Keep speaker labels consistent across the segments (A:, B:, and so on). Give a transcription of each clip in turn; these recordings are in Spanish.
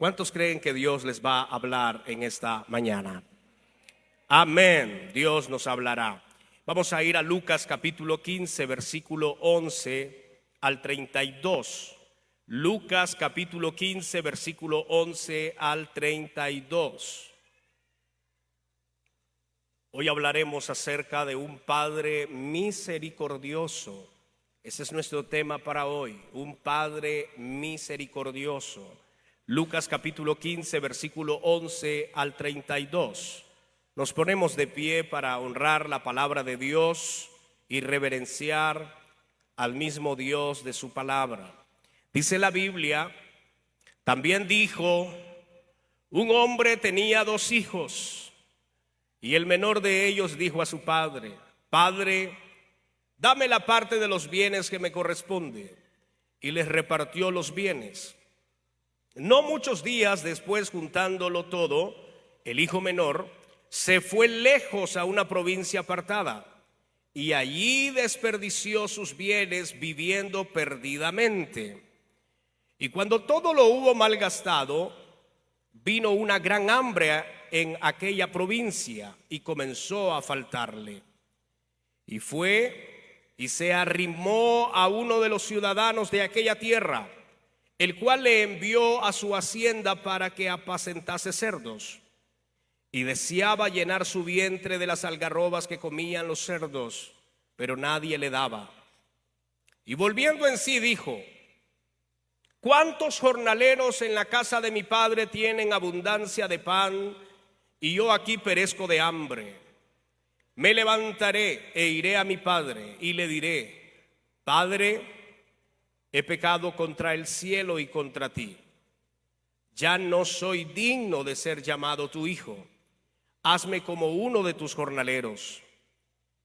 A: ¿Cuántos creen que Dios les va a hablar en esta mañana? Amén, Dios nos hablará. Vamos a ir a Lucas capítulo 15, versículo 11 al 32. Lucas capítulo 15, versículo 11 al 32. Hoy hablaremos acerca de un Padre misericordioso. Ese es nuestro tema para hoy, un Padre misericordioso. Lucas capítulo 15, versículo 11 al 32. Nos ponemos de pie para honrar la palabra de Dios y reverenciar al mismo Dios de su palabra. Dice la Biblia, también dijo, un hombre tenía 2 hijos, y el menor de ellos dijo a su padre, Padre, dame la parte de los bienes que me corresponde, y les repartió los bienes. No muchos días después, juntándolo todo, el hijo menor se fue lejos a una provincia apartada y allí desperdició sus bienes viviendo perdidamente. Y cuando todo lo hubo malgastado, vino una gran hambre en aquella provincia y comenzó a faltarle. Y fue y se arrimó a uno de los ciudadanos de aquella tierra, el cual le envió a su hacienda para que apacentase cerdos. Y deseaba llenar su vientre de las algarrobas que comían los cerdos, pero nadie le daba. Y volviendo en sí dijo, ¿cuántos jornaleros en la casa de mi padre tienen abundancia de pan, y yo aquí perezco de hambre? Me levantaré e iré a mi padre, y le diré, Padre, he pecado contra el cielo y contra ti. Ya no soy digno de ser llamado tu hijo. Hazme como uno de tus jornaleros.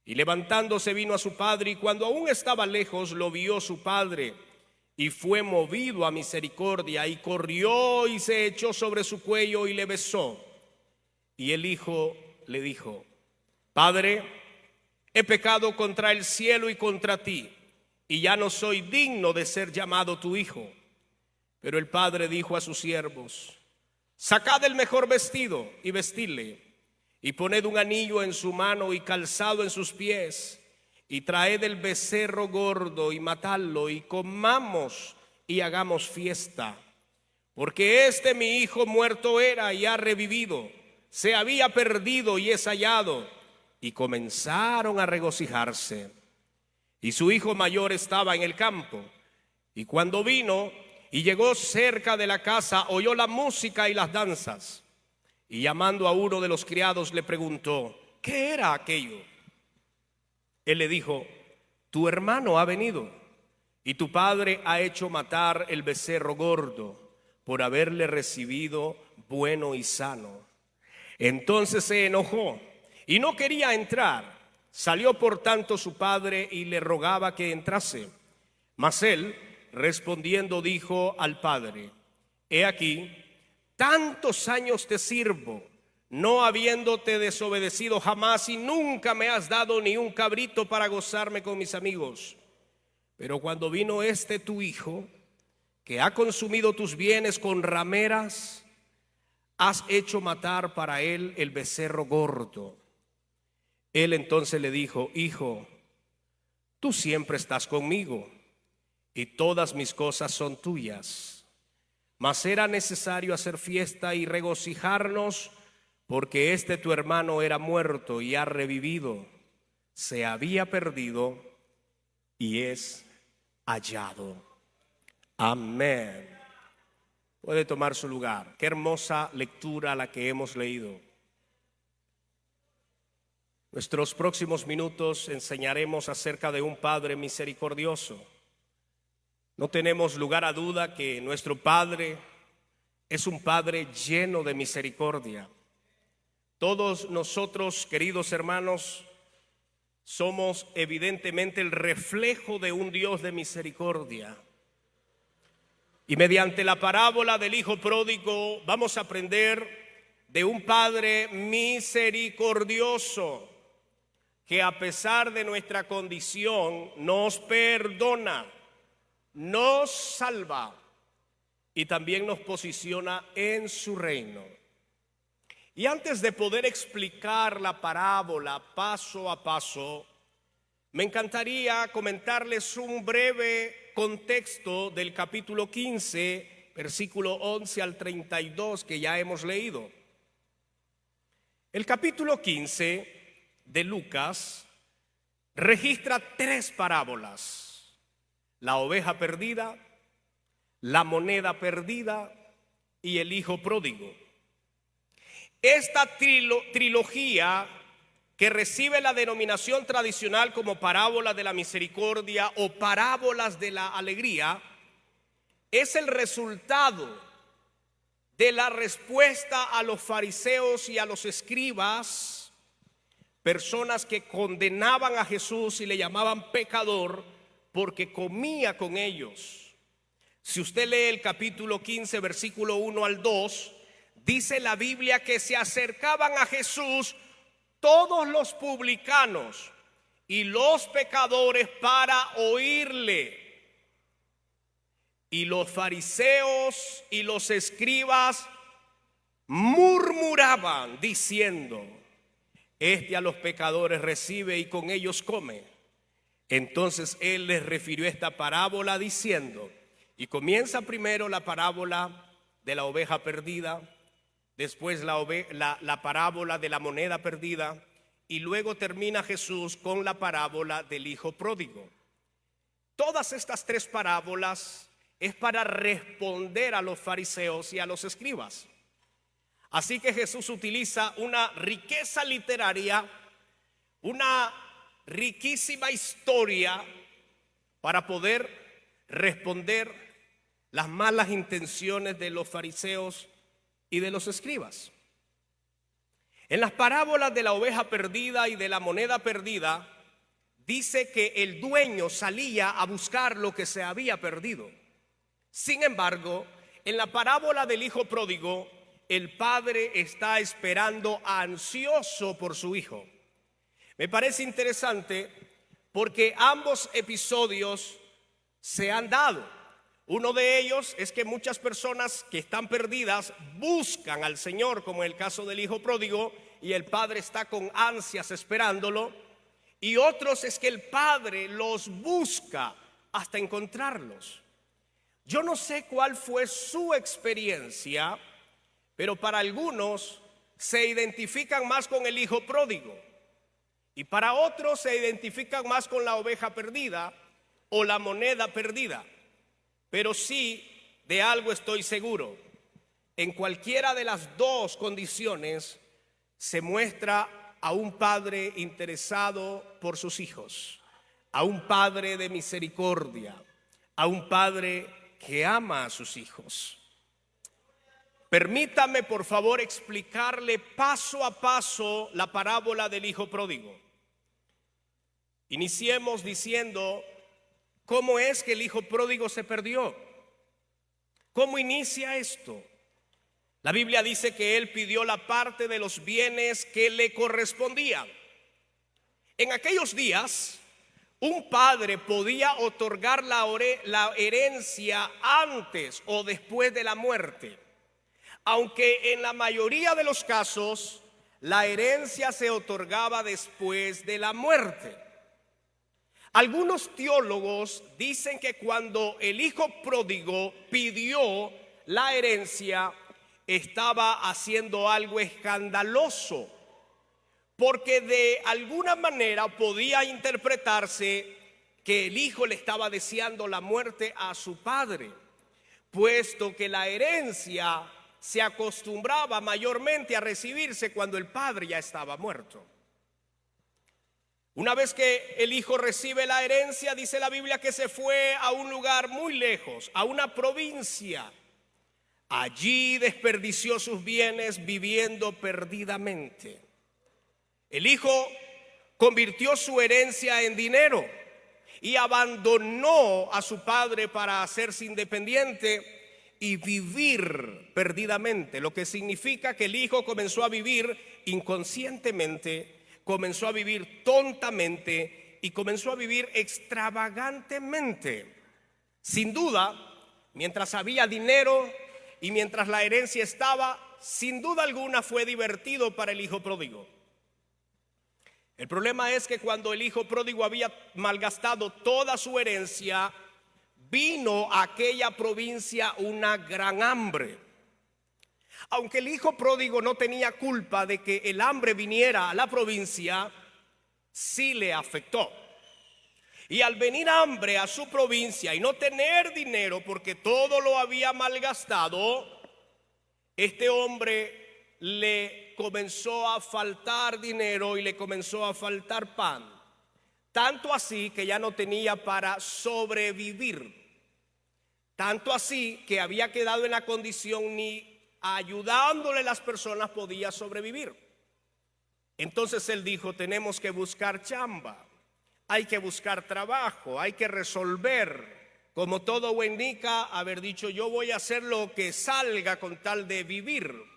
A: Y levantándose vino a su padre, y cuando aún estaba lejos lo vio su padre, y fue movido a misericordia, y corrió y se echó sobre su cuello y le besó. Y el hijo le dijo, Padre, he pecado contra el cielo y contra ti, y ya no soy digno de ser llamado tu hijo. Pero el padre dijo a sus siervos, sacad el mejor vestido y vestidle, y poned un anillo en su mano y calzado en sus pies, y traed el becerro gordo y matadlo, y comamos y hagamos fiesta. Porque mi hijo muerto era y ha revivido, se había perdido y es hallado. Y comenzaron a regocijarse. Y su hijo mayor estaba en el campo, y cuando vino y llegó cerca de la casa, oyó la música y las danzas. Y llamando a uno de los criados le preguntó, ¿qué era aquello? Él le dijo, tu hermano ha venido, y tu padre ha hecho matar el becerro gordo, por haberle recibido bueno y sano. Entonces se enojó y no quería entrar. Salió por tanto su padre y le rogaba que entrase. Mas él, respondiendo, dijo al padre, he aquí, tantos años te sirvo, no habiéndote desobedecido jamás, y nunca me has dado ni un cabrito para gozarme con mis amigos. Pero cuando vino tu hijo, que ha consumido tus bienes con rameras, has hecho matar para él el becerro gordo. Él entonces le dijo, hijo, tú siempre estás conmigo, y todas mis cosas son tuyas. Mas era necesario hacer fiesta y regocijarnos, porque tu hermano era muerto y ha revivido, se había perdido y es hallado. Amén. Puede tomar su lugar. Qué hermosa lectura la que hemos leído. Nuestros próximos minutos enseñaremos acerca de un Padre misericordioso. No tenemos lugar a duda que nuestro Padre es un Padre lleno de misericordia. Todos nosotros, queridos hermanos, somos evidentemente el reflejo de un Dios de misericordia. Y mediante la parábola del Hijo Pródigo vamos a aprender de un Padre misericordioso, que a pesar de nuestra condición nos perdona, nos salva y también nos posiciona en su reino. Y antes de poder explicar la parábola paso a paso, me encantaría comentarles un breve contexto del capítulo 15, versículo 11 al 32 que ya hemos leído. El capítulo 15 de Lucas registra 3 parábolas: la oveja perdida, la moneda perdida y el hijo pródigo. Esta trilogía, que recibe la denominación tradicional como parábola de la misericordia o parábolas de la alegría, es el resultado de la respuesta a los fariseos y a los escribas, personas que condenaban a Jesús y le llamaban pecador porque comía con ellos. Si usted lee el capítulo 15, versículo 1 al 2, dice la Biblia que se acercaban a Jesús todos los publicanos y los pecadores para oírle. Y los fariseos y los escribas murmuraban diciendo: este a los pecadores recibe y con ellos come. Entonces él les refirió esta parábola diciendo, y comienza primero la parábola de la oveja perdida, después la parábola de la moneda perdida, y luego termina Jesús con la parábola del hijo pródigo. Todas estas 3 parábolas es para responder a los fariseos y a los escribas. Así que Jesús utiliza una riqueza literaria, una riquísima historia para poder responder las malas intenciones de los fariseos y de los escribas. En las parábolas de la oveja perdida y de la moneda perdida, dice que el dueño salía a buscar lo que se había perdido. Sin embargo, en la parábola del hijo pródigo, el padre está esperando ansioso por su hijo. Me parece interesante porque ambos episodios se han dado. Uno de ellos es que muchas personas que están perdidas buscan al Señor, como en el caso del hijo pródigo, y el padre está con ansias esperándolo. Y otros es que el padre los busca hasta encontrarlos. Yo no sé cuál fue su experiencia, pero para algunos se identifican más con el hijo pródigo y para otros se identifican más con la oveja perdida o la moneda perdida. Pero sí, de algo estoy seguro: en cualquiera de las 2 condiciones se muestra a un padre interesado por sus hijos, a un padre de misericordia, a un padre que ama a sus hijos. Permítame, por favor, explicarle paso a paso la parábola del hijo pródigo. Iniciemos diciendo cómo es que el hijo pródigo se perdió. ¿Cómo inicia esto? La Biblia dice que él pidió la parte de los bienes que le correspondían. En aquellos días, un padre podía otorgar la herencia antes o después de la muerte, aunque en la mayoría de los casos la herencia se otorgaba después de la muerte. Algunos teólogos dicen que cuando el hijo pródigo pidió la herencia, estaba haciendo algo escandaloso, porque de alguna manera podía interpretarse que el hijo le estaba deseando la muerte a su padre, puesto que la herencia se acostumbraba mayormente a recibirse cuando el padre ya estaba muerto. Una vez que el hijo recibe la herencia, dice la Biblia que se fue a un lugar muy lejos, a una provincia. Allí desperdició sus bienes viviendo perdidamente. El hijo convirtió su herencia en dinero y abandonó a su padre para hacerse independiente y vivir perdidamente, lo que significa que el hijo comenzó a vivir inconscientemente, comenzó a vivir tontamente y comenzó a vivir extravagantemente. Sin duda, mientras había dinero y mientras la herencia estaba, sin duda alguna fue divertido para el hijo pródigo. El problema es que cuando el hijo pródigo había malgastado toda su herencia, vino a aquella provincia una gran hambre. Aunque el hijo pródigo no tenía culpa de que el hambre viniera a la provincia, sí le afectó. Y al venir hambre a su provincia y no tener dinero porque todo lo había malgastado, este hombre le comenzó a faltar dinero y le comenzó a faltar pan. Tanto así que ya no tenía para sobrevivir. Tanto así que había quedado en la condición ni ayudándole a las personas podía sobrevivir. Entonces él dijo, tenemos que buscar chamba. Hay que buscar trabajo, hay que resolver, como todo buen nica, haber dicho yo voy a hacer lo que salga con tal de vivir.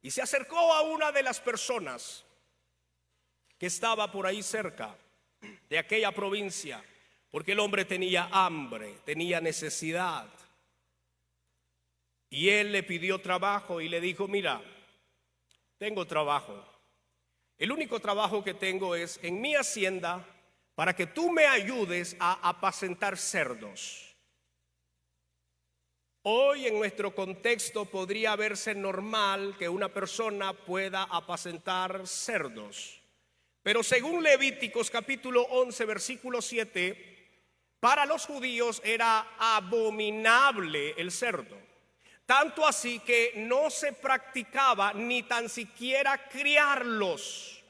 A: Y se acercó a una de las personas que estaba por ahí cerca de aquella provincia, porque el hombre tenía hambre, tenía necesidad. Y él le pidió trabajo y le dijo, mira, tengo trabajo. El único trabajo que tengo es en mi hacienda para que tú me ayudes a apacentar cerdos. Hoy en nuestro contexto podría verse normal que una persona pueda apacentar cerdos. Pero según Levíticos capítulo 11 versículo 7, para los judíos era abominable el cerdo. Tanto así que no se practicaba ni tan siquiera criarlos,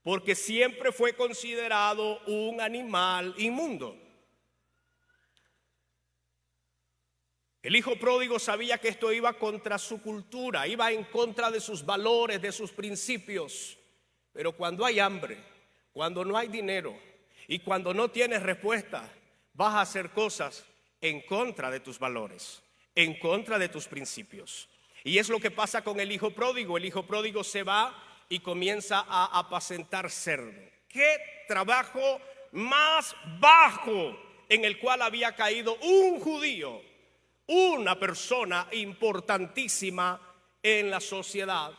A: porque siempre fue considerado un animal inmundo. El hijo pródigo sabía que esto iba contra su cultura, iba en contra de sus valores, de sus principios. Pero cuando hay hambre, cuando no hay dinero y cuando no tienes respuesta, vas a hacer cosas en contra de tus valores, en contra de tus principios. Y es lo que pasa con el hijo pródigo. El hijo pródigo se va y comienza a apacentar cerdo. ¿Qué trabajo más bajo en el cual había caído un judío, una persona importantísima en la sociedad?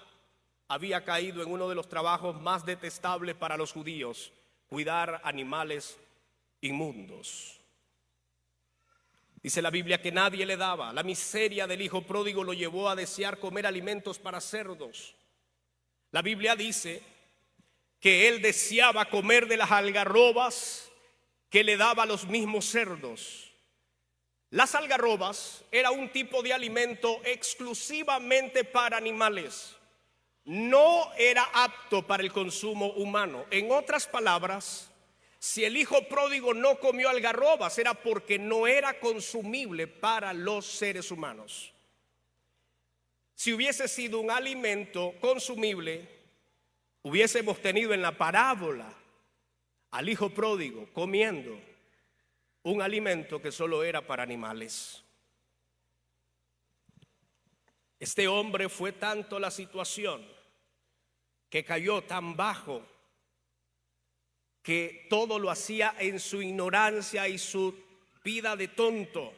A: Había caído en uno de los trabajos más detestables para los judíos, cuidar animales inmundos. Dice la Biblia que nadie le daba. La miseria del hijo pródigo lo llevó a desear comer alimentos para cerdos. La Biblia dice que él deseaba comer de las algarrobas que le daba a los mismos cerdos. Las algarrobas era un tipo de alimento exclusivamente para animales. No era apto para el consumo humano. En otras palabras, si el hijo pródigo no comió algarrobas era porque no era consumible para los seres humanos. Si hubiese sido un alimento consumible, hubiésemos tenido en la parábola al hijo pródigo comiendo un alimento que solo era para animales. Este hombre fue tanto la situación que cayó tan bajo que todo lo hacía en su ignorancia y su vida de tonto.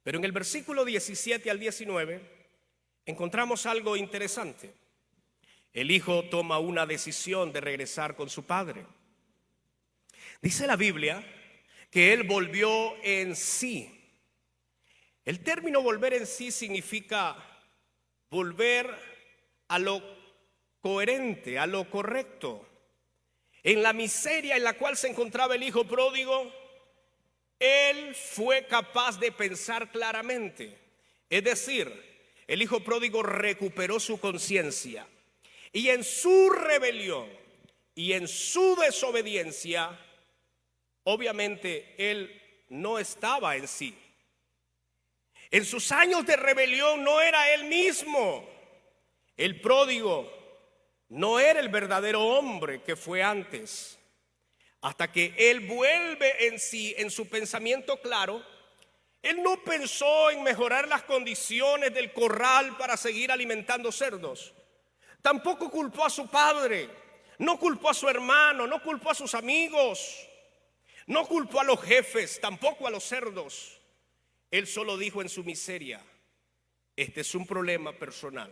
A: Pero en el versículo 17 al 19 encontramos algo interesante. El hijo toma una decisión de regresar con su padre. Dice la Biblia que él volvió en sí. El término volver en sí significa volver a lo coherente, a lo correcto. En la miseria en la cual se encontraba el hijo pródigo, él fue capaz de pensar claramente. Es decir, el hijo pródigo recuperó su conciencia y en su rebelión y en su desobediencia, obviamente él no estaba en sí. En sus años de rebelión no era él mismo. El pródigo no era el verdadero hombre que fue antes. Hasta que él vuelve en sí, en su pensamiento claro, él no pensó en mejorar las condiciones del corral para seguir alimentando cerdos. Tampoco culpó a su padre, no culpó a su hermano, no culpó a sus amigos, no culpó a los jefes, tampoco a los cerdos. Él solo dijo en su miseria: este es un problema personal.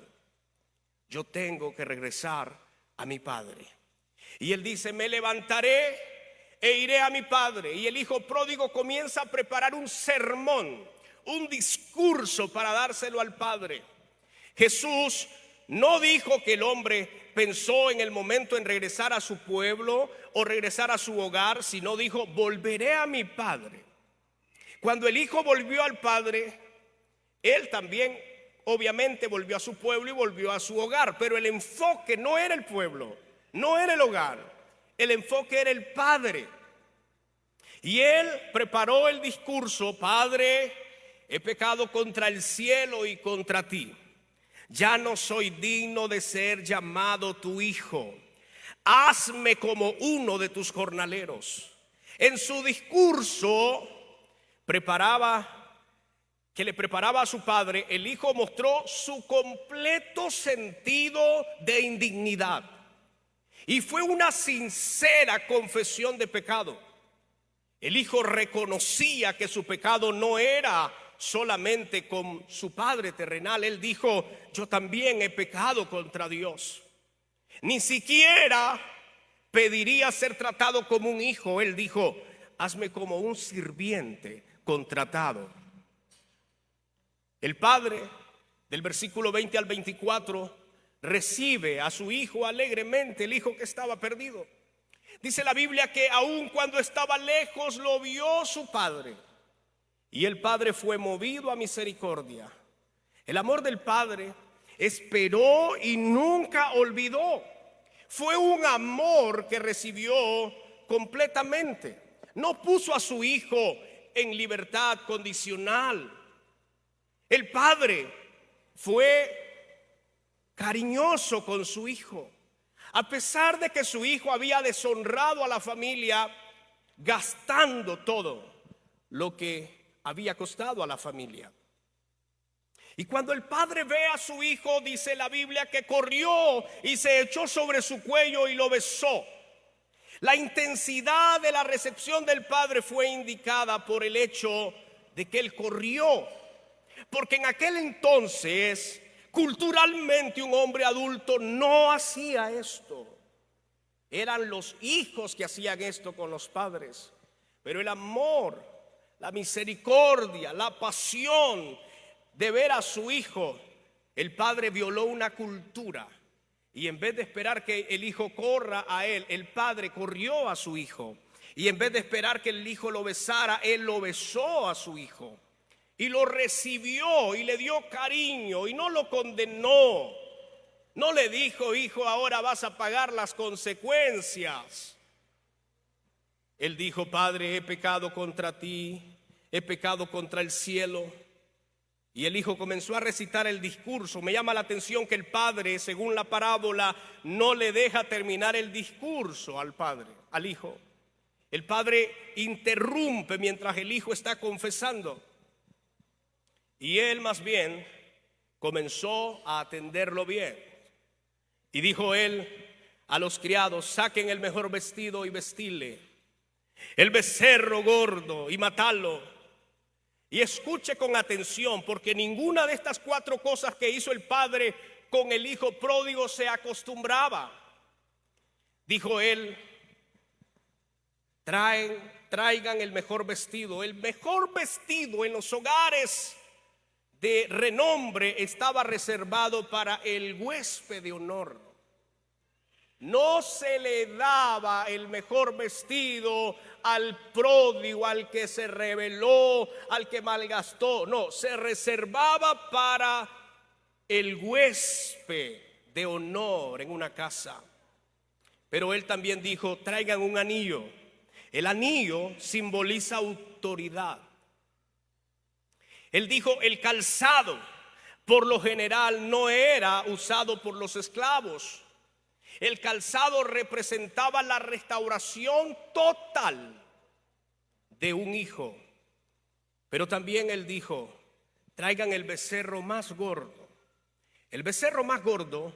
A: Yo tengo que regresar a mi padre. Y él dice: me levantaré e iré a mi padre. Y el hijo pródigo comienza a preparar un sermón, un discurso para dárselo al padre. Jesús no dijo que el hombre pensó en el momento en regresar a su pueblo o regresar a su hogar, sino dijo: volveré a mi padre. Cuando el hijo volvió al padre, él también obviamente volvió a su pueblo y volvió a su hogar, pero el enfoque no era el pueblo, no era el hogar, el enfoque era el padre. Y él preparó el discurso: Padre, he pecado contra el cielo y contra ti. Ya no soy digno de ser llamado tu hijo. Hazme como uno de tus jornaleros. En su discurso que le preparaba a su padre, el hijo mostró su completo sentido de indignidad. Y fue una sincera confesión de pecado. El hijo reconocía que su pecado no era solamente con su padre terrenal. Él dijo: yo también he pecado contra Dios. Ni siquiera pediría ser tratado como un hijo. Él dijo: hazme como un sirviente contratado. El padre, del versículo 20 al 24, recibe a su hijo alegremente, el hijo que estaba perdido. Dice la Biblia que aun cuando estaba lejos lo vio su padre, y el padre fue movido a misericordia. El amor del padre esperó y nunca olvidó. Fue un amor que recibió completamente. No puso a su hijo en libertad condicional. El padre fue cariñoso con su hijo, a pesar de que su hijo había deshonrado a la familia, gastando todo lo que había costado a la familia. Y cuando el padre ve a su hijo, dice la Biblia que corrió y se echó sobre su cuello y lo besó. La intensidad de la recepción del padre fue indicada por el hecho de que él corrió, porque en aquel entonces culturalmente un hombre adulto no hacía esto. Eran los hijos que hacían esto con los padres. Pero el amor, la misericordia, la pasión de ver a su hijo, el padre violó una cultura. Y en vez de esperar que el hijo corra a él, el padre corrió a su hijo. Y en vez de esperar que el hijo lo besara, él lo besó a su hijo. Y lo recibió y le dio cariño y no lo condenó. No le dijo: hijo, ahora vas a pagar las consecuencias. Él dijo: Padre, he pecado contra ti, he pecado contra el cielo. Y el hijo comenzó a recitar el discurso. Me llama la atención que el padre, según la parábola, no le deja terminar el discurso al hijo. El padre interrumpe mientras el hijo está confesando. Y él más bien comenzó a atenderlo bien. Y dijo él a los criados: saquen el mejor vestido y vestirle, el becerro gordo y matadlo. Y escuche con atención, porque ninguna de estas 4 cosas que hizo el padre con el hijo pródigo se acostumbraba. Dijo él: traigan el mejor vestido. El mejor vestido en los hogares de renombre estaba reservado para el huésped de honor. No se le daba el mejor vestido al pródigo, al que se rebeló, al que malgastó. No, se reservaba para el huésped de honor en una casa. Pero él también dijo: traigan un anillo. El anillo simboliza autoridad. Él dijo: el calzado por lo general no era usado por los esclavos. El calzado representaba la restauración total de un hijo. Pero también él dijo: traigan el becerro más gordo. El becerro más gordo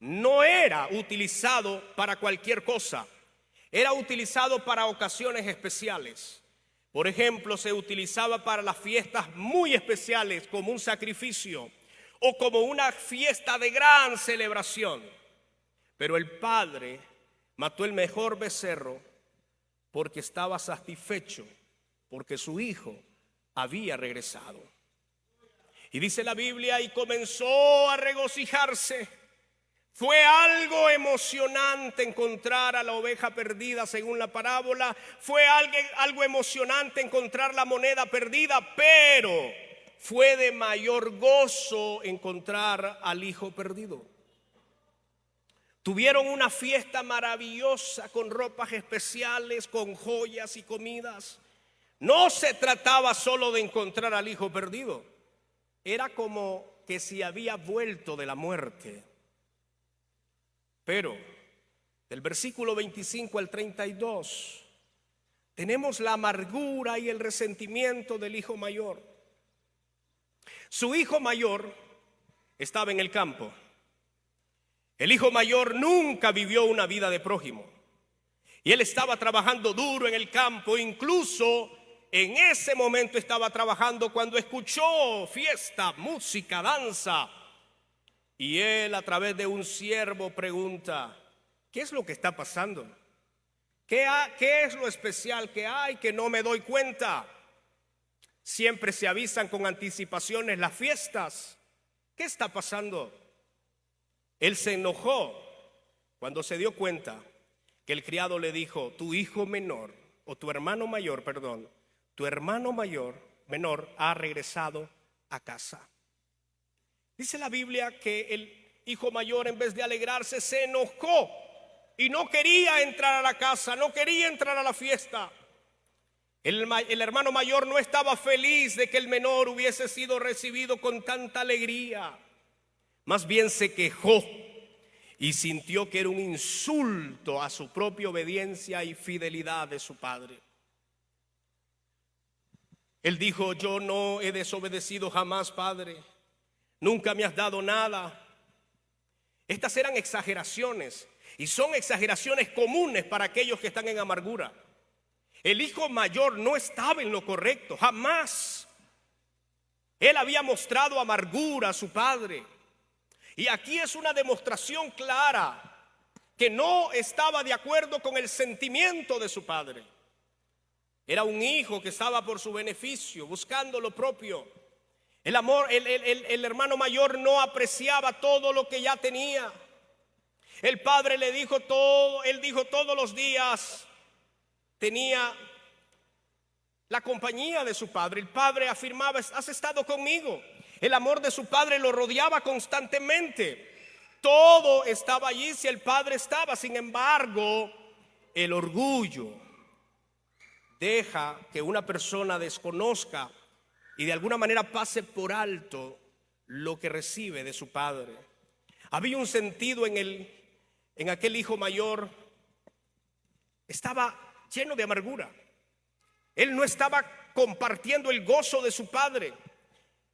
A: no era utilizado para cualquier cosa. Era utilizado para ocasiones especiales. Por ejemplo, se utilizaba para las fiestas muy especiales como un sacrificio o como una fiesta de gran celebración. Pero el padre mató el mejor becerro porque estaba satisfecho, porque su hijo había regresado. Y dice la Biblia, y comenzó a regocijarse. Fue algo emocionante encontrar a la oveja perdida según la parábola. Fue algo emocionante encontrar la moneda perdida, pero fue de mayor gozo encontrar al hijo perdido. Tuvieron una fiesta maravillosa con ropas especiales, con joyas y comidas. No se trataba solo de encontrar al hijo perdido. Era como que si había vuelto de la muerte. Pero del versículo 25 al 32 tenemos la amargura y el resentimiento del hijo mayor. Su hijo mayor estaba en el campo. El hijo mayor nunca vivió una vida de prójimo. Y él estaba trabajando duro en el campo, incluso en ese momento estaba trabajando cuando escuchó fiesta, música, danza. Y él a través de un siervo pregunta, ¿qué es lo que está pasando? ¿Qué es lo especial que hay que no me doy cuenta? Siempre se avisan con anticipaciones las fiestas. ¿Qué está pasando? Él se enojó cuando se dio cuenta que el criado le dijo, tu hijo menor, o tu hermano mayor, perdón, tu hermano menor ha regresado a casa. Dice la Biblia que el hijo mayor, en vez de alegrarse, se enojó y no quería entrar a la casa, no quería entrar a la fiesta. El hermano mayor no estaba feliz de que el menor hubiese sido recibido con tanta alegría. Más bien se quejó y sintió que era un insulto a su propia obediencia y fidelidad de su padre. Él dijo, yo no he desobedecido jamás, padre. Nunca me has dado nada. Estas eran exageraciones y son exageraciones comunes para aquellos que están en amargura. El hijo mayor no estaba en lo correcto, jamás. Él había mostrado amargura a su padre. Y aquí es una demostración clara que no estaba de acuerdo con el sentimiento de su padre. Era un hijo que estaba por su beneficio, buscando lo propio. El hermano mayor no apreciaba todo lo que ya tenía. El padre le dijo todo, él dijo todos los días, tenía la compañía de su padre. El padre afirmaba, has estado conmigo. El amor de su padre lo rodeaba constantemente. Todo estaba allí si el padre estaba. Sin embargo, el orgullo deja que una persona desconozca y de alguna manera pase por alto lo que recibe de su padre. Había un sentido en aquel hijo mayor. Estaba lleno de amargura. Él no estaba compartiendo el gozo de su padre.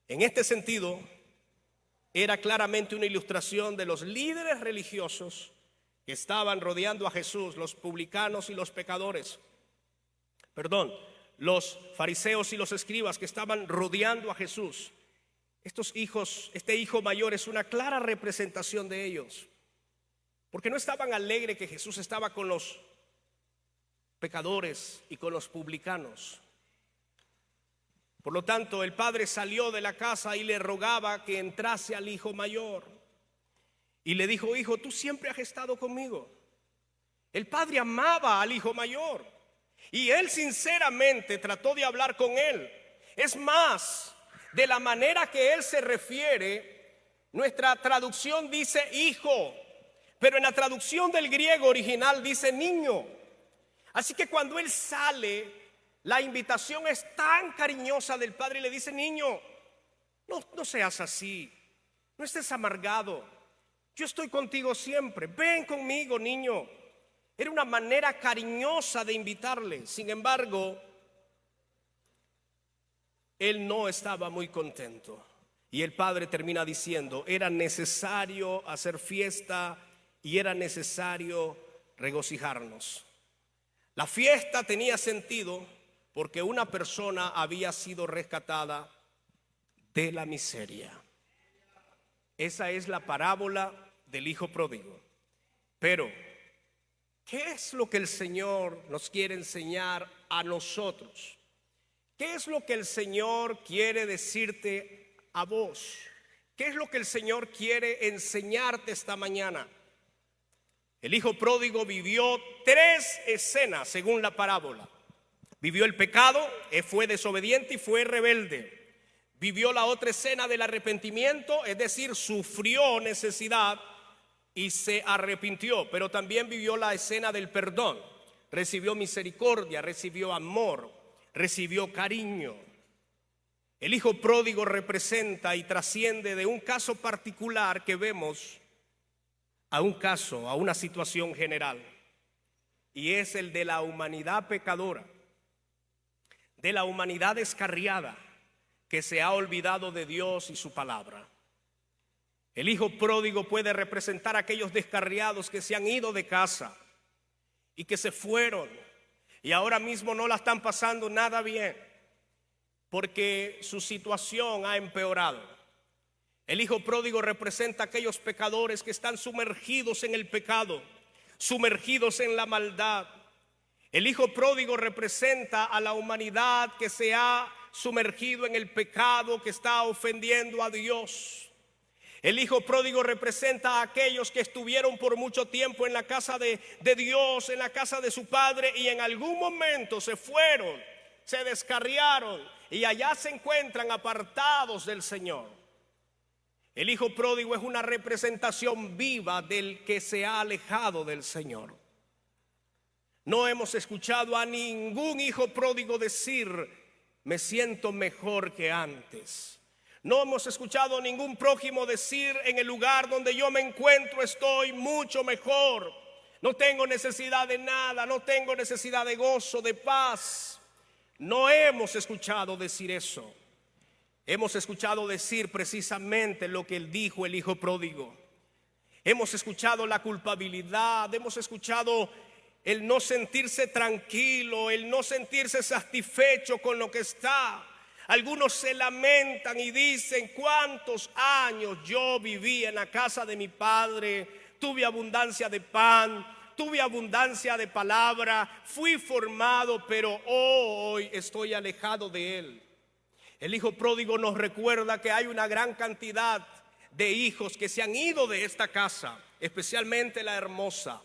A: En este sentido, era claramente una ilustración de los líderes religiosos que estaban rodeando a Jesús, los publicanos y los pecadores. Los fariseos y los escribas que estaban rodeando a Jesús. Este hijo mayor es una clara representación de ellos, porque no estaban alegres que Jesús estaba con los pecadores y con los publicanos. Por lo tanto, el padre salió de la casa y le rogaba que entrase al hijo mayor. Y le dijo, hijo, tú siempre has estado conmigo. El padre amaba al hijo mayor y él sinceramente trató de hablar con él. Es más, de la manera que él se refiere, nuestra traducción dice hijo, pero en la traducción del griego original dice niño. Así que cuando él sale, la invitación es tan cariñosa del padre y le dice, niño, no seas así, no estés amargado, yo estoy contigo siempre, ven conmigo, niño. Era una manera cariñosa de invitarle. Sin embargo, él no estaba muy contento. Y el padre termina diciendo, era necesario hacer fiesta y era necesario regocijarnos. La fiesta tenía sentido porque una persona había sido rescatada de la miseria. Esa es la parábola del hijo pródigo. Pero, ¿qué es lo que el Señor nos quiere enseñar a nosotros? ¿Qué es lo que el Señor quiere decirte a vos? ¿Qué es lo que el Señor quiere enseñarte esta mañana? El hijo pródigo vivió 3 escenas según la parábola. Vivió el pecado, fue desobediente y fue rebelde. Vivió la otra escena del arrepentimiento, es decir, sufrió necesidad y se arrepintió. Pero también vivió la escena del perdón. Recibió misericordia, recibió amor, recibió cariño. El hijo pródigo representa y trasciende de un caso particular que vemos a un caso, a una situación general. Y es el de la humanidad pecadora, de la humanidad descarriada, que se ha olvidado de Dios y su palabra. El hijo pródigo puede representar a aquellos descarriados que se han ido de casa y que se fueron y ahora mismo no la están pasando nada bien porque su situación ha empeorado. El hijo pródigo representa a aquellos pecadores que están sumergidos en el pecado, sumergidos en la maldad. El hijo pródigo representa a la humanidad que se ha sumergido en el pecado, que está ofendiendo a Dios. El hijo pródigo representa a aquellos que estuvieron por mucho tiempo en la casa de Dios, en la casa de su padre, y en algún momento se fueron, se descarriaron y allá se encuentran apartados del Señor. El hijo pródigo es una representación viva del que se ha alejado del Señor. No hemos escuchado a ningún hijo pródigo decir: me siento mejor que antes. No hemos escuchado a ningún prójimo decir: en el lugar donde yo me encuentro estoy mucho mejor. No tengo necesidad de nada, no tengo necesidad de gozo, de paz. No hemos escuchado decir eso. Hemos escuchado decir precisamente lo que él dijo, el hijo pródigo. Hemos escuchado la culpabilidad, hemos escuchado el no sentirse tranquilo, el no sentirse satisfecho con lo que está. Algunos se lamentan y dicen: ¿cuántos años yo viví en la casa de mi padre? Tuve abundancia de pan, tuve abundancia de palabra, fui formado, pero hoy estoy alejado de él. El hijo pródigo nos recuerda que hay una gran cantidad de hijos que se han ido de esta casa, especialmente la hermosa.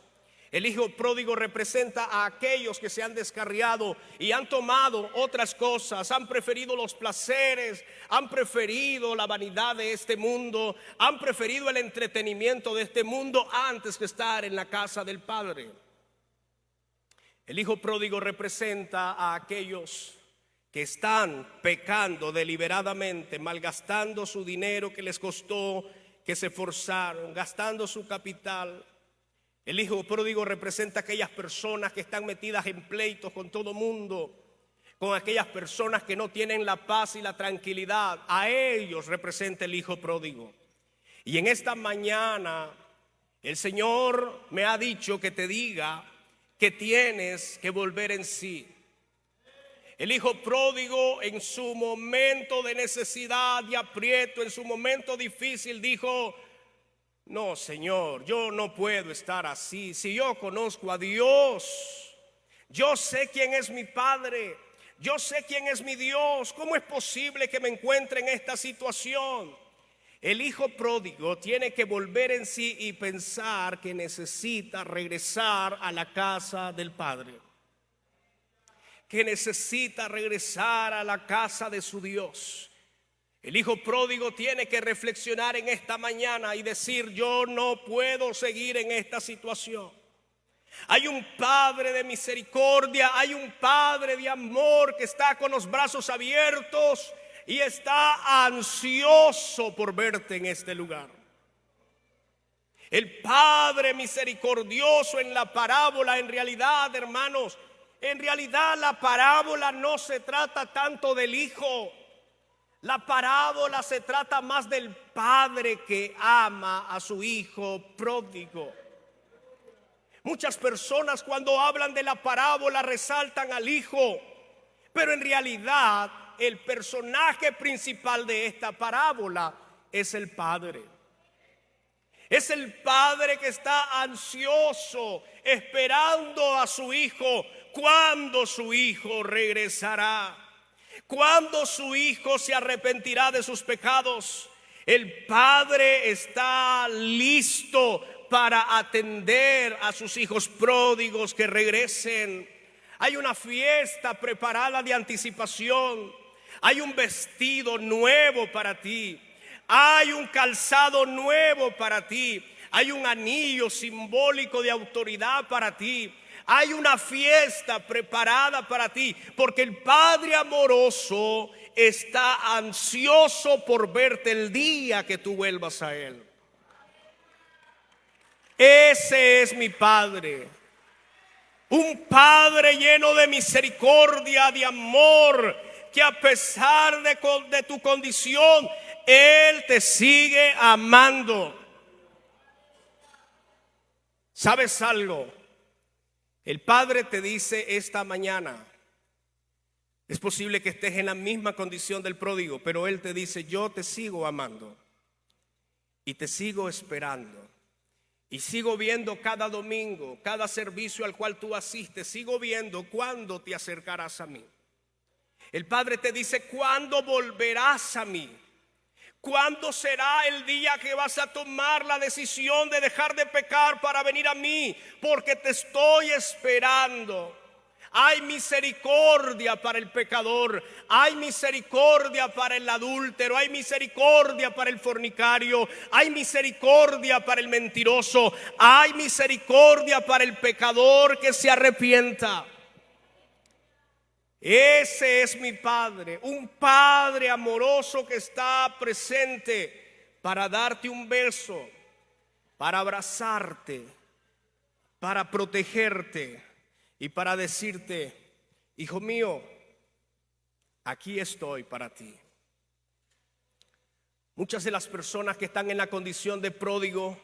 A: El hijo pródigo representa a aquellos que se han descarriado y han tomado otras cosas, han preferido los placeres, han preferido la vanidad de este mundo, han preferido el entretenimiento de este mundo antes que estar en la casa del Padre. El hijo pródigo representa a aquellos que están pecando deliberadamente, malgastando su dinero que les costó, que se esforzaron, gastando su capital. El hijo pródigo representa a aquellas personas que están metidas en pleitos con todo mundo, con aquellas personas que no tienen la paz y la tranquilidad. A ellos representa el hijo pródigo. Y en esta mañana el Señor me ha dicho que te diga que tienes que volver en sí. El hijo pródigo en su momento de necesidad y aprieto, en su momento difícil, dijo: no, Señor, yo no puedo estar así. Si yo conozco a Dios, yo sé quién es mi Padre, yo sé quién es mi Dios. ¿Cómo es posible que me encuentre en esta situación? El hijo pródigo tiene que volver en sí y pensar que necesita regresar a la casa del Padre, que necesita regresar a la casa de su Dios. El hijo pródigo tiene que reflexionar en esta mañana y decir: yo no puedo seguir en esta situación. Hay un Padre de misericordia, hay un Padre de amor que está con los brazos abiertos y está ansioso por verte en este lugar. El Padre misericordioso en la parábola, en realidad, hermanos, en realidad la parábola no se trata tanto del hijo. La parábola se trata más del padre que ama a su hijo pródigo. Muchas personas cuando hablan de la parábola resaltan al hijo, Pero en realidad el personaje principal de esta parábola es el padre. Es el padre que está ansioso, esperando a su hijo. ¿Cuándo su hijo regresará? ¿Cuándo su hijo se arrepentirá de sus pecados? El padre está listo para atender a sus hijos pródigos que regresen. Hay una fiesta preparada de anticipación. Hay un vestido nuevo para ti. Hay un calzado nuevo para ti. Hay un anillo simbólico de autoridad para ti. Hay una fiesta preparada para ti, porque el Padre amoroso está ansioso por verte el día que tú vuelvas a Él. Ese es mi Padre. Un Padre lleno de misericordia, de amor, que a pesar de tu condición, Él te sigue amando. ¿Sabes algo? El Padre te dice esta mañana, es posible que estés en la misma condición del pródigo, pero Él te dice: yo te sigo amando y te sigo esperando. Y sigo viendo cada domingo, cada servicio al cual tú asistes, sigo viendo cuándo te acercarás a mí. El Padre te dice: ¿cuándo volverás a mí? ¿Cuándo será el día que vas a tomar la decisión de dejar de pecar para venir a mí? Porque te estoy esperando. Hay misericordia para el pecador, hay misericordia para el adúltero, hay misericordia para el fornicario, hay misericordia para el mentiroso, hay misericordia para el pecador que se arrepienta. Ese es mi Padre, un Padre amoroso que está presente para darte un beso, para abrazarte, para protegerte y para decirte: hijo mío, aquí estoy para ti. Muchas de las personas que están en la condición de pródigo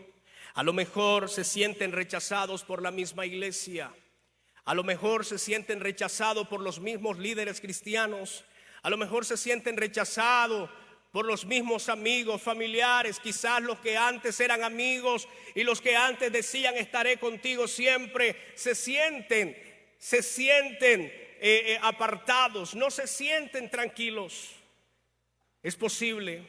A: a lo mejor se sienten rechazados por la misma iglesia. A lo mejor se sienten rechazados por los mismos líderes cristianos. A lo mejor se sienten rechazados por los mismos amigos, familiares, quizás los que antes eran amigos y los que antes decían: estaré contigo siempre. Se sienten apartados, no se sienten tranquilos. Es posible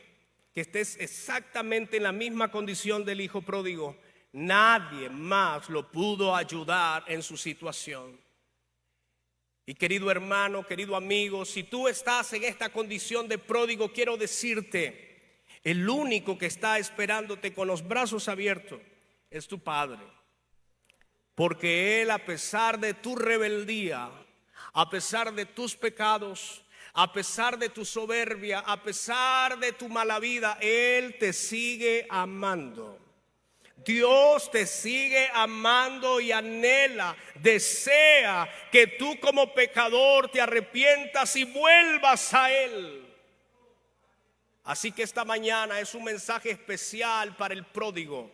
A: que estés exactamente en la misma condición del hijo pródigo. Nadie más lo pudo ayudar en su situación. Y querido hermano, querido amigo, si tú estás en esta condición de pródigo, quiero decirte: el único que está esperándote con los brazos abiertos es tu Padre. Porque Él, a pesar de tu rebeldía, a pesar de tus pecados, a pesar de tu soberbia, a pesar de tu mala vida, Él te sigue amando. Dios te sigue amando y anhela, desea que tú como pecador te arrepientas y vuelvas a Él. Así que esta mañana es un mensaje especial para el pródigo.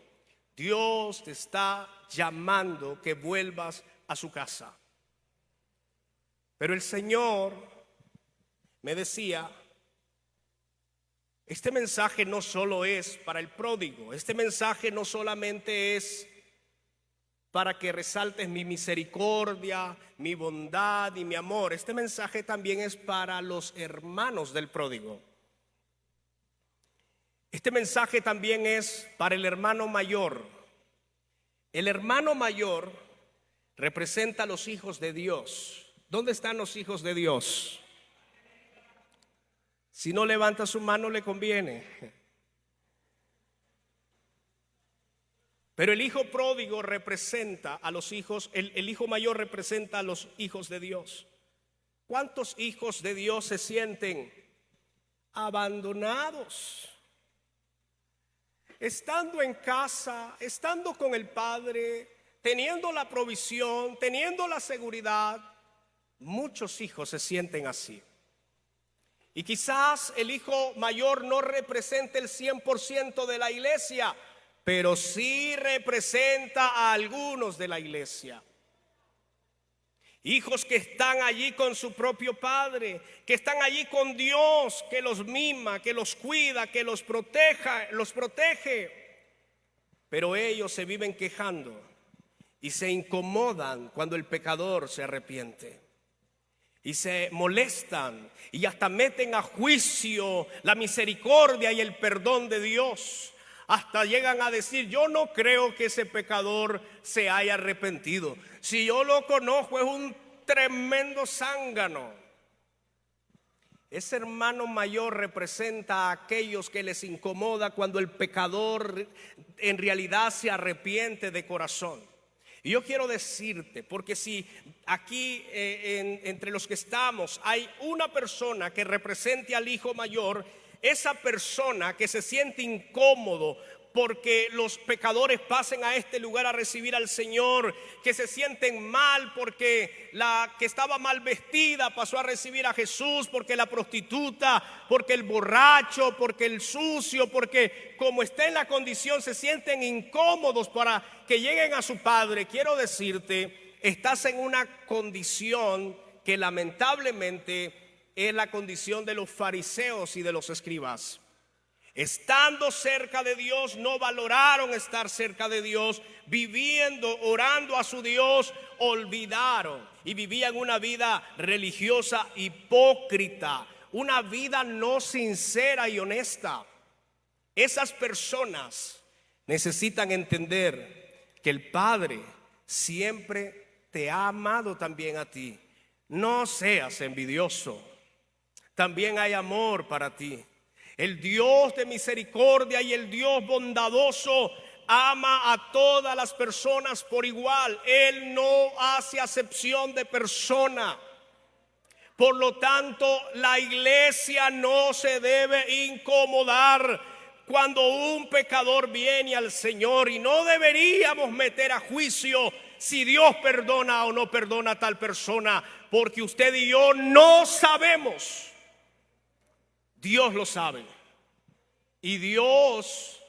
A: Dios te está llamando que vuelvas a su casa. Pero el Señor me decía: este mensaje no solo es para el pródigo, este mensaje no solamente es para que resaltes mi misericordia, mi bondad y mi amor. Este mensaje también es para los hermanos del pródigo. Este mensaje también es para el hermano mayor. El hermano mayor representa a los hijos de Dios. ¿Dónde están los hijos de Dios? Si no levanta su mano, le conviene. Pero el hijo pródigo representa a los hijos, el hijo mayor representa a los hijos de Dios. ¿Cuántos hijos de Dios se sienten abandonados? Estando en casa, estando con el Padre, teniendo la provisión, teniendo la seguridad, muchos hijos se sienten así. Y quizás el hijo mayor no represente el 100% de la iglesia, pero sí representa a algunos de la iglesia. Hijos que están allí con su propio padre, que están allí con Dios, que los mima, que los cuida, que los protege. Pero ellos se viven quejando y se incomodan cuando el pecador se arrepiente. Y se molestan y hasta meten a juicio la misericordia y el perdón de Dios. Hasta llegan a decir: yo no creo que ese pecador se haya arrepentido. Si yo lo conozco, es un tremendo zángano. Ese hermano mayor representa a aquellos que les incomoda cuando el pecador en realidad se arrepiente de corazón. Y yo quiero decirte, porque si aquí entre los que estamos hay una persona que represente al hijo mayor, esa persona que se siente incómodo porque los pecadores pasen a este lugar a recibir al Señor, que se sienten mal porque la que estaba mal vestida pasó a recibir a Jesús, porque la prostituta, porque el borracho, porque el sucio, porque como está en la condición se sienten incómodos para que lleguen a su Padre. Quiero decirte, estás en una condición que lamentablemente es la condición de los fariseos y de los escribas. Estando cerca de Dios, no valoraron estar cerca de Dios, viviendo, orando a su Dios, olvidaron y vivían una vida religiosa hipócrita, una vida no sincera y honesta. Esas personas necesitan entender que el Padre siempre te ha amado también a ti. No seas envidioso, también hay amor para ti. El Dios de misericordia y el Dios bondadoso ama a todas las personas por igual. Él no hace acepción de persona. Por lo tanto, la iglesia no se debe incomodar cuando un pecador viene al Señor, y no deberíamos meter a juicio si Dios perdona o no perdona a tal persona, porque usted y yo no sabemos. Dios lo sabe. Y Dios,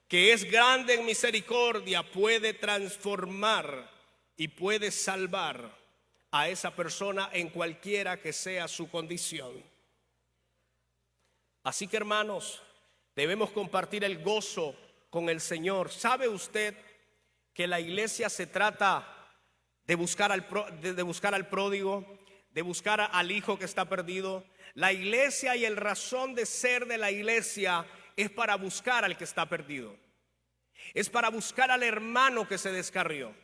A: que es grande en misericordia, puede transformar y puede salvar a esa persona en cualquiera que sea su condición. Así que, hermanos, debemos compartir el gozo con el Señor. ¿Sabe usted que la iglesia se trata de buscar al pródigo, de buscar al hijo que está perdido? La iglesia y el razón de ser de la iglesia es para buscar al que está perdido. Es para buscar al hermano que se descarrió.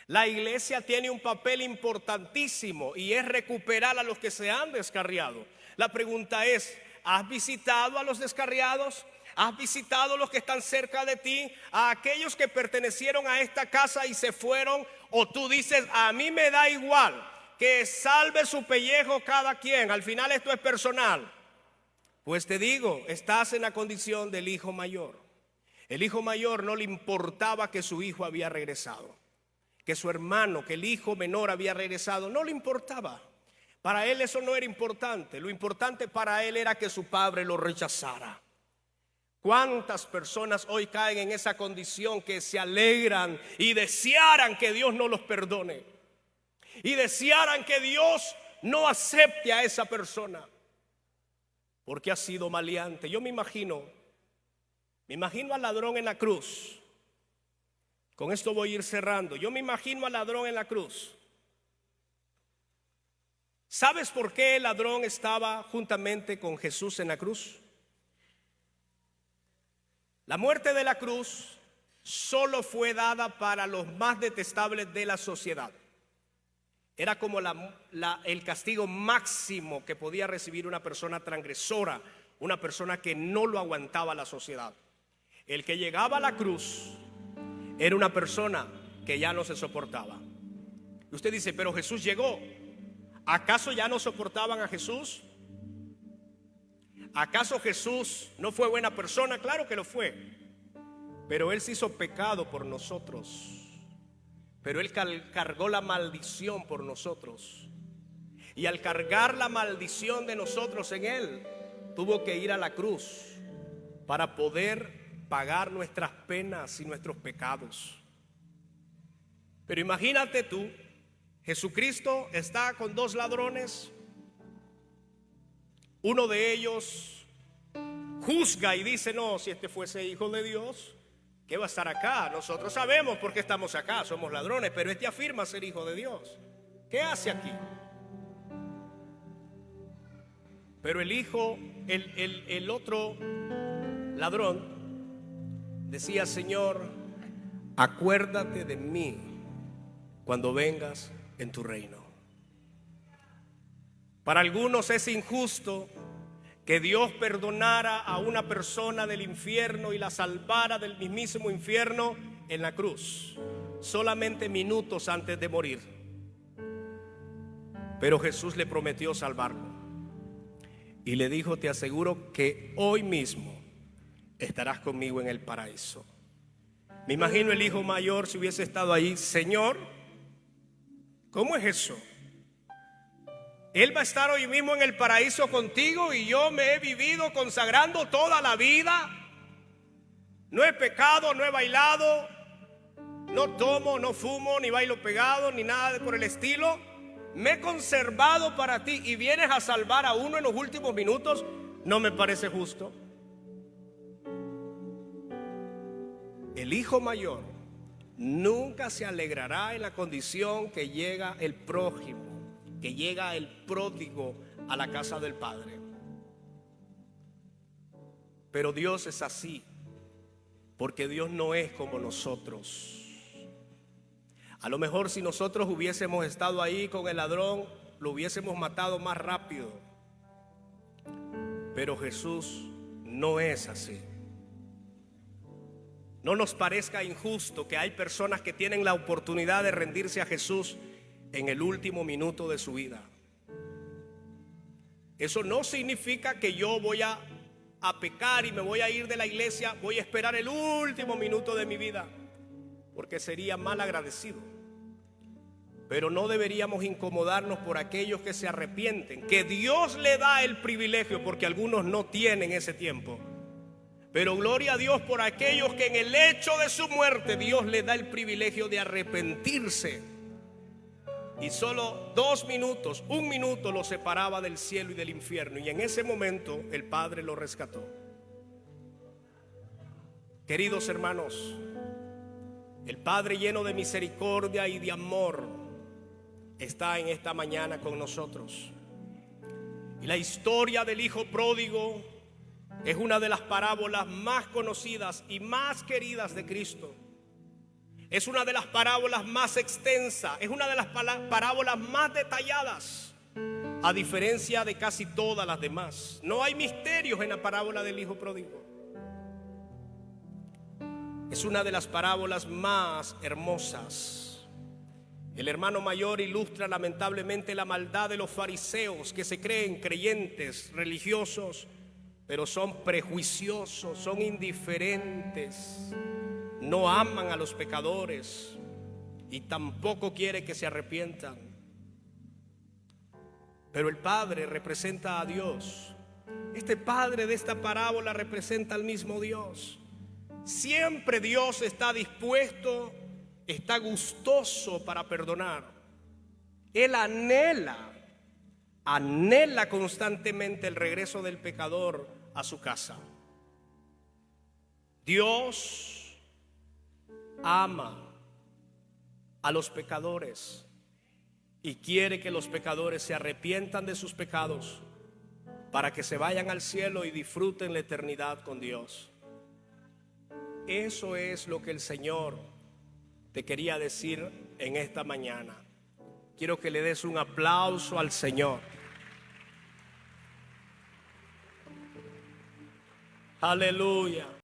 A: La iglesia tiene un papel importantísimo y es recuperar a los que se han descarriado. La pregunta es: ¿has visitado a los descarriados? ¿Has visitado a los que están cerca de ti? ¿A aquellos que pertenecieron a esta casa y se fueron? ¿O tú dices: a mí me da igual, que salve su pellejo cada quien, al final esto es personal? Pues te digo, estás en la condición del hijo mayor. El hijo mayor no le importaba que su hijo había regresado, que su hermano, que el hijo menor había regresado, no le importaba. Para él eso no era importante. Lo importante para él era que su padre lo rechazara. ¿Cuántas personas hoy caen en esa condición que se alegran y desearan que Dios no los perdone? Y desearan que Dios no acepte a esa persona porque ha sido maleante. Yo me imagino al ladrón en la cruz. Con esto voy a ir cerrando. Yo me imagino al ladrón en la cruz. ¿Sabes por qué el ladrón estaba juntamente con Jesús en la cruz? La muerte de la cruz solo fue dada para los más detestables de la sociedad. Era como el castigo máximo que podía recibir una persona transgresora, una persona que no lo aguantaba la sociedad. El que llegaba a la cruz era una persona que ya no se soportaba. Y usted dice: pero Jesús llegó. ¿Acaso ya no soportaban a Jesús? ¿Acaso Jesús no fue buena persona? Claro que lo fue. Pero Él se hizo pecado por nosotros. Pero Él cargó la maldición por nosotros. Y al cargar la maldición de nosotros en Él, tuvo que ir a la cruz para poder pagar nuestras penas y nuestros pecados. Pero imagínate tú Jesucristo está con dos ladrones. Uno de ellos juzga y dice: no, si este fuese hijo de Dios, ¿qué va a estar acá? Nosotros sabemos por qué estamos acá, somos ladrones, pero este afirma ser hijo de Dios. ¿Qué hace aquí? Pero el otro ladrón decía: Señor, acuérdate de mí cuando vengas en tu reino. Para algunos es injusto que Dios perdonara a una persona del infierno y la salvara del mismísimo infierno en la cruz, solamente minutos antes de morir. Pero Jesús le prometió salvarlo y le dijo: te aseguro que hoy mismo estarás conmigo en el paraíso. Me imagino el hijo mayor, si hubiese estado ahí: Señor, ¿cómo es eso? Él va a estar hoy mismo en el paraíso contigo y yo me he vivido consagrando toda la vida. No he pecado, no he bailado, no tomo, no fumo, ni bailo pegado, ni nada por el estilo. Me he conservado para ti y vienes a salvar a uno en los últimos minutos. No me parece justo. El hijo mayor nunca se alegrará en la condición que llega el prójimo, que llega el pródigo a la casa del Padre. Pero Dios es así, porque Dios no es como nosotros. A lo mejor si nosotros hubiésemos estado ahí con el ladrón, lo hubiésemos matado más rápido. Pero Jesús no es así. No nos parezca injusto que hay personas que tienen la oportunidad de rendirse a Jesús en el último minuto de su vida. Eso no significa que yo voy a pecar y me voy a ir de la iglesia, voy a esperar el último minuto de mi vida, porque sería mal agradecido. Pero no deberíamos incomodarnos por aquellos que se arrepienten, que Dios le da el privilegio, porque algunos no tienen ese tiempo. Pero gloria a Dios por aquellos que en el hecho de su muerte Dios le da el privilegio de arrepentirse. Y solo 2 minutos, 1 minuto lo separaba del cielo y del infierno, y en ese momento el Padre lo rescató. Queridos hermanos, el Padre lleno de misericordia y de amor está en esta mañana con nosotros. Y la historia del hijo pródigo es una de las parábolas más conocidas y más queridas de Cristo. Es una de las parábolas más extensas, es una de las parábolas más detalladas, a diferencia de casi todas las demás. No hay misterios en la parábola del hijo pródigo. Es una de las parábolas más hermosas. El hermano mayor ilustra lamentablemente la maldad de los fariseos, que se creen creyentes, religiosos, pero son prejuiciosos, son indiferentes, no aman a los pecadores y tampoco quiere que se arrepientan. Pero el Padre representa a Dios. Este Padre de esta parábola representa al mismo Dios. Siempre Dios está dispuesto, está gustoso para perdonar. Él anhela constantemente el regreso del pecador a su casa. Dios ama a los pecadores y quiere que los pecadores se arrepientan de sus pecados para que se vayan al cielo y disfruten la eternidad con Dios. Eso es lo que el Señor te quería decir en esta mañana. Quiero que le des un aplauso al Señor. Aleluya.